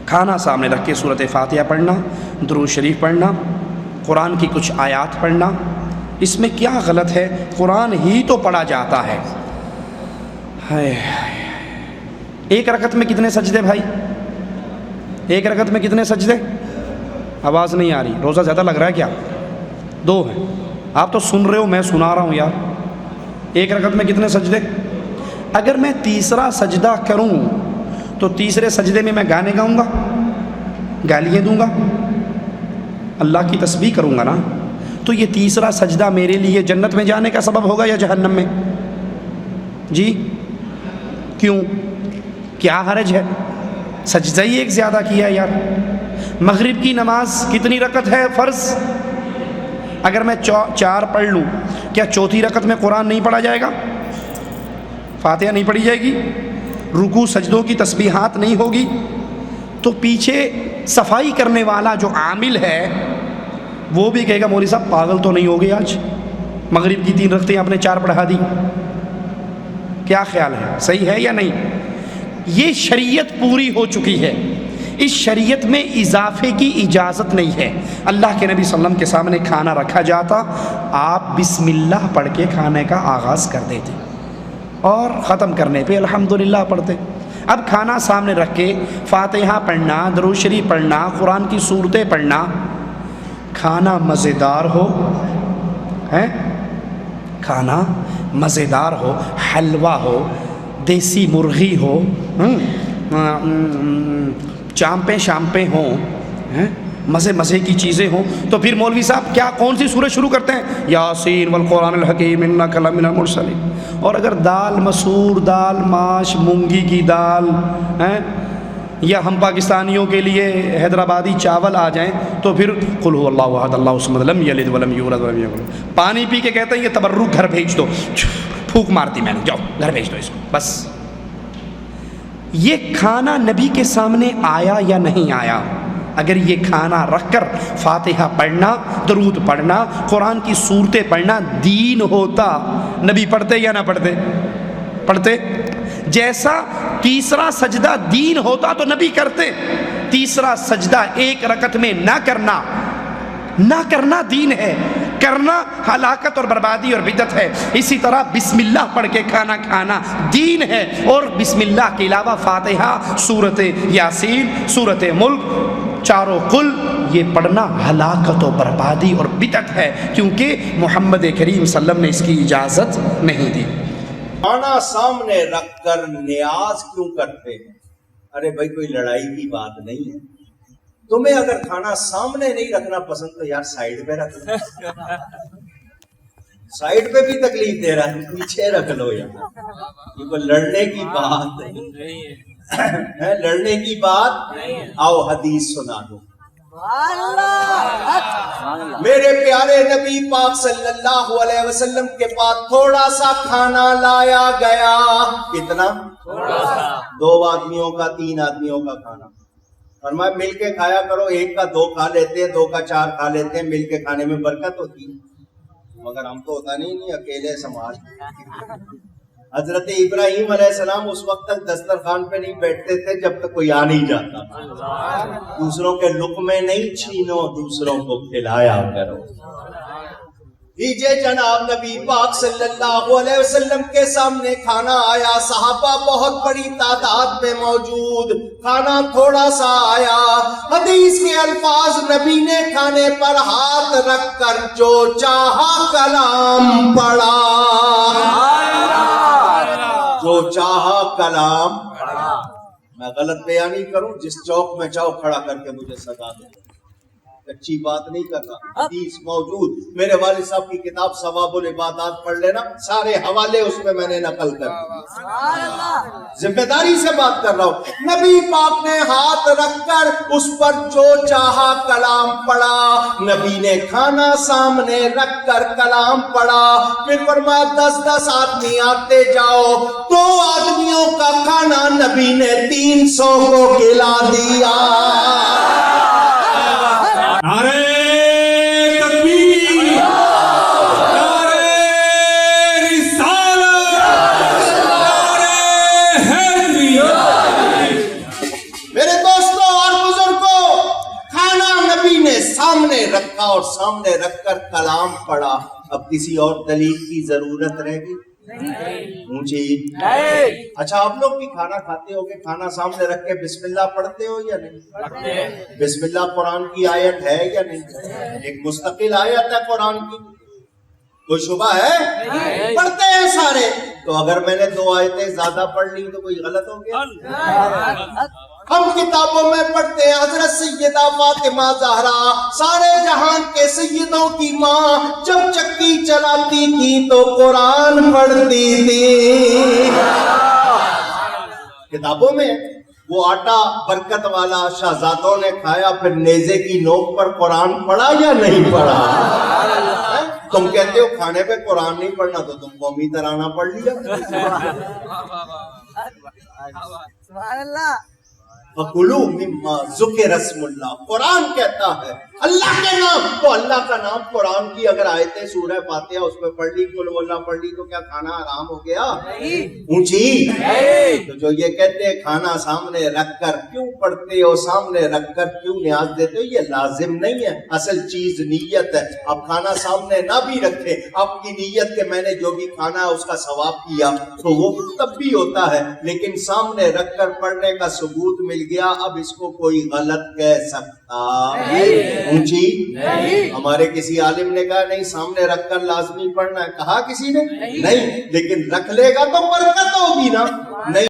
کھانا سامنے رکھ کے سورۃ فاتحہ پڑھنا، درود شریف پڑھنا، قرآن کی کچھ آیات پڑھنا، اس میں کیا غلط ہے؟ قرآن ہی تو پڑھا جاتا ہے۔ ایک رکعت میں کتنے سجدے بھائی؟ ایک رکعت میں کتنے سجدے؟ آواز نہیں آ رہی، روزہ زیادہ لگ رہا ہے کیا؟ 2 ہیں۔ آپ تو سن رہے ہو، میں سنا رہا ہوں یار۔ ایک رکعت میں کتنے سجدے؟ اگر میں تیسرا سجدہ کروں تو تیسرے سجدے میں گانے گاؤں گا، گالیاں دوں گا، اللہ کی تسبیح کروں گا نا، تو یہ تیسرا سجدہ میرے لیے جنت میں جانے کا سبب ہوگا یا جہنم میں؟ جی کیوں؟ کیا حرج ہے؟ سجدہ ہی ایک زیادہ کیا ہے یار۔ مغرب کی نماز کتنی رکعت ہے فرض؟ اگر میں 4 پڑھ لوں، کیا چوتھی رکعت میں قرآن نہیں پڑھا جائے گا؟ فاتحہ نہیں پڑھی جائے گی؟ رکوع سجدوں کی تسبیحات نہیں ہوگی؟ تو پیچھے صفائی کرنے والا جو عامل ہے وہ بھی کہے گا مولوی صاحب پاگل تو نہیں ہو گئے آج، مغرب کی 3 رکعتیں آپ نے 4 پڑھا دی۔ کیا خیال ہے، صحیح ہے یا نہیں؟ یہ شریعت پوری ہو چکی ہے، اس شریعت میں اضافے کی اجازت نہیں ہے۔ اللہ کے نبی صلی اللہ علیہ وسلم کے سامنے کھانا رکھا جاتا، آپ بسم اللہ پڑھ کے کھانے کا آغاز کر دیتے اور ختم کرنے پہ الحمدللہ پڑھتے۔ اب کھانا سامنے رکھ کے فاتحہ پڑھنا، درود شریف پڑھنا، قرآن کی سورتیں پڑھنا، کھانا مزیدار ہو، کھانا مزیدار ہو، حلوہ ہو، دیسی مرغی ہو، چامپیں شامپیں ہوں، مزے مزے کی چیزیں ہوں، تو پھر مولوی صاحب کیا کون سی سورت شروع کرتے ہیں؟ یاسین والقرآن الحکیم انک لمن المرسلین۔ اور اگر دال مسور، دال ماش، مونگی کی دال یا ہم پاکستانیوں کے لیے حیدرآبادی چاول آ جائیں تو پھر قل هو اللہ احد اللہ الصمد لم یلد ولم یولد ولم یکن لہ، پانی پی کے کہتے ہیں یہ تبرک گھر بھیج دو، پھونک مارتی میں نے، جاؤ گھر بھیج دو اس کو بس۔ یہ کھانا نبی کے سامنے آیا یا نہیں آیا؟ اگر یہ کھانا رکھ کر فاتحہ پڑھنا، درود پڑھنا، قرآن کی سورتیں پڑھنا دین ہوتا، نبی پڑھتے یا نہ پڑھتے؟ پڑھتے۔ جیسا تیسرا سجدہ دین ہوتا تو نبی کرتے۔ تیسرا سجدہ ایک رکعت میں نہ کرنا دین ہے، کرنا ہلاکت اور بربادی اور بدعت ہے۔ اسی طرح بسم اللہ پڑھ کے کھانا کھانا دین ہے، اور بسم اللہ کے علاوہ فاتحہ، سورت یاسین، سورت ملک، چاروں قل، یہ پڑھنا ہلاکت و بربادی اور بدعت ہے، کیونکہ محمد کریم صلی اللہ علیہ وسلم نے اس کی اجازت نہیں دی۔ کھانا سامنے رکھ کر نیاز کیوں کرتے ہیں؟ ارے بھائی کوئی لڑائی کی بات نہیں ہے، تمہیں اگر کھانا سامنے نہیں رکھنا پسند تو یار سائیڈ پہ رکھ لو، سائیڈ پہ بھی تکلیف دے رہا ہے، پیچھے رکھ لو یار، کیونکہ لڑنے کی بات ہے، لڑنے کی بات، آؤ حدیث سنا دو۔ میرے پیارے نبی پاک صلی اللہ علیہ وسلم کے پاس تھوڑا سا کھانا لایا گیا۔ کتنا؟ تھوڑا سا۔ 2 آدمیوں کا، 3 آدمیوں کا کھانا۔ فرمایا مل کے کھایا کرو، ایک کا 2 کھا لیتے ہیں، 2 کا 4 کھا لیتے ہیں، مل کے کھانے میں برکت ہوتی ہے، مگر ہم تو ہوتا نہیں اکیلے سماج۔ حضرت ابراہیم علیہ السلام اس وقت تک دسترخوان پہ نہیں بیٹھتے تھے جب تک کوئی آ نہیں جاتا۔ دوسروں کے لقمے نہیں چھینو، دوسروں کو کھلایا کرو۔ جناب نبی پاک صلی اللہ علیہ وسلم کے سامنے کھانا آیا، صحابہ بہت بڑی تعداد میں موجود، کھانا تھوڑا سا آیا۔ حدیث کے الفاظ، نبی نے کھانے پر ہاتھ رکھ کر جو چاہا کلام پڑھا، جو چاہا کلام پڑھا۔ میں غلط بیان نہیں کروں، جس چوک میں چاہو کھڑا کر کے مجھے سزا دے، اچھی بات نہیں کرتا، حدیث موجود۔ میرے والد صاحب کی کتاب ثواب العبادات پڑھ لینا، سارے حوالے اس میں نے نقل کر دیے، ذمہ داری سے بات کر رہا ہوں۔ نبی پاک نے ہاتھ رکھ کر اس پر جو چاہا کلام پڑھا، نبی نے کھانا سامنے رکھ کر کلام پڑھا، پھر فرمایا 10 آدمی آتے جاؤ۔ 2 آدمیوں کا کھانا نبی نے 300 کو کھلا دیا۔ نعرہ تکبیر، نعرہ رسالت، نعرہ حیدری۔ میرے دوستوں اور دیکھا اور سامنے رکھ کر کلام پڑھا، اب کسی اور دلیل کی ضرورت رہ گئی؟ اونچی اچھا آپ لوگ بھی کھانا کھاتے ہو گے، کھانا سامنے رکھ کے بسم اللہ پڑھتے ہو یا نہیں؟ بسم اللہ قرآن کی آیت ہے یا نہیں؟ ایک مستقل آیت ہے قرآن کی، کوئی شبہ ہے؟ پڑھتے ہیں سارے، تو اگر میں نے 2 آیتیں زیادہ پڑھ لی تو کوئی غلط ہو گیا؟ ہم کتابوں میں پڑھتے ہیں حضرت سیدہ فاطمہ زہرا سارے جہان کے سیدوں کی ماں جب چکی چلاتی تھی تو قرآن پڑھتی تھی۔ کتابوں میں وہ آٹا برکت والا شہزادوں نے کھایا، پھر نیزے کی نوک پر قرآن پڑھا یا نہیں پڑھا؟ تم کہتے ہو کھانے پہ قرآن نہیں پڑھنا، تو تم قومی ترانہ پڑھ لیا۔ سبحان اللہ۔ فَكُلُوا مِمَّا ذُكِرَ اسْمُ اللَّهِ، قرآن کہتا ہے اللہ کے نام، تو اللہ کا نام قرآن کی اگر آیتیں سورہ فاتحہ اس پہ پڑھ لی، قل هو اللہ پڑھ لی، تو کیا کھانا حرام ہو گیا؟ اونچی تو جو یہ کہتے ہیں کھانا سامنے رکھ کر کیوں پڑھتے ہو، سامنے رکھ کر کیوں نیاز دیتے ہو، یہ لازم نہیں ہے، اصل چیز نیت ہے۔ اب کھانا سامنے نہ بھی رکھے، آپ کی نیت کہ میں نے جو بھی کھانا ہے اس کا ثواب کیا، تو وہ تب بھی ہوتا ہے، لیکن سامنے رکھ کر پڑھنے کا ثبوت مل گیا، اب اس کو کوئی غلط کہہ سکتا؟ اونچی ہمارے کسی عالم نے کہا نہیں سامنے رکھ کر لازمی پڑھنا ہے، کہا کسی نے نہیں، لیکن رکھ لے گا تو برکت ہوگی نا، نہیں